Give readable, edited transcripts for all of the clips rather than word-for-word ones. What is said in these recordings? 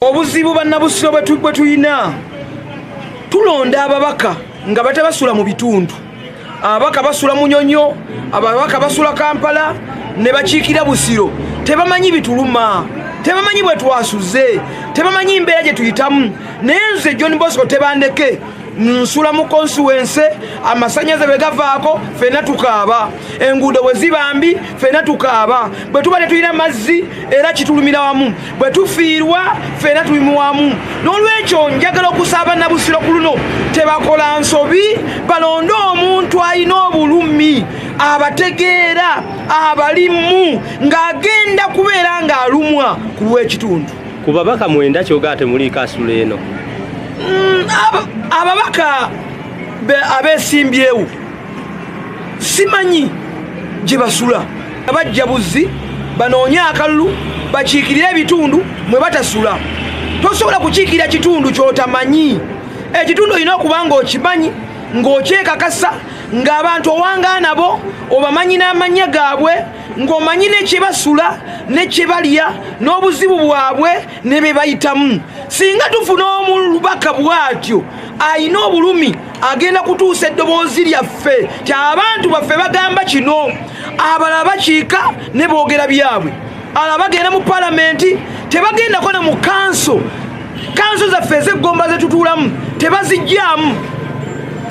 Obuzibu bannabusiro bwe tuyina tulonda ababaka nga batebasula mu bitundu. Ababaka basula Munyonyo, ababaka basula Kampala, ne bakiikira Busiro. Tebamanyi bituluma, tebamanyi bwe twasuze, tebamanyi mbeera gye tuyitamu. Naye nze John Bosco Tebandeke nsula mu constituency, amasanyaze bwe gavaako ffenna tukaaba, enguudo bwe ziba mbi ffenna tukaaba, bwe tuba tetulina mazzi era kitulumira wamu, bwe tufiirwa ffenna tuli mu wamu. N'olwekyo njagala okusaba Nabusiro ku luno tebakola nsobi, balonde omuntu alina obulumi, abategeera, abalimu, ng'agenda kubeera ng'alumwa ku lw'ekitundu. Ku babaka mwenda kyogera temuli kasula eno. Ababaka abesimbyewo simanyi gye basula, abajja Buzzi banoonye akalulu bakiikirire ebitundu mwe batasula. Tosobola kukiikirira kitundu ky'otamanyi. Ekitundu olina okuba ng'okimanyi, ng'okyekakasa, ng'abantu owangaa nabo obamanyi n'amannya gaabwe, ng'omanyi ne kye basula ne kye balya n'obuzibu bwabwe ne bye bayitamu. Singa tufuna omubaka bw'atyo ayina obulumi agenda kutuusa eddoboozi lyaffe ti abantu baffe bagamba kino, abalala bakiika ne boogera byabwe, alala bagenda mu palamenti tebagendako ne mu kanso zaffe ez'eggomba ze tutuulamu tebazijjaamu,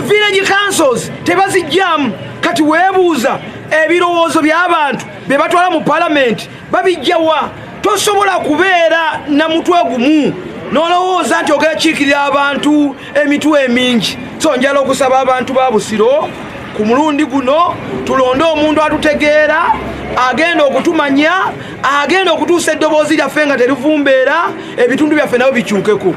village councils tebazijjaamu. Kati weebuuza ebirowoozo by'abantu bye batwala mu palamenti babijjawa? Tosobola kubeera na mutwe gumu n'olowooza nti ogenda kiikirira abantu emitwe emingi. So njala okusaba abantu ba Busiro ku mulundi guno tulonde omuntu atutegeera, agenda okutumanya, agenda okutuusa eddoboozi lyaffe nga terivumbeera, ebitundu byaffe nabo bikyukeko.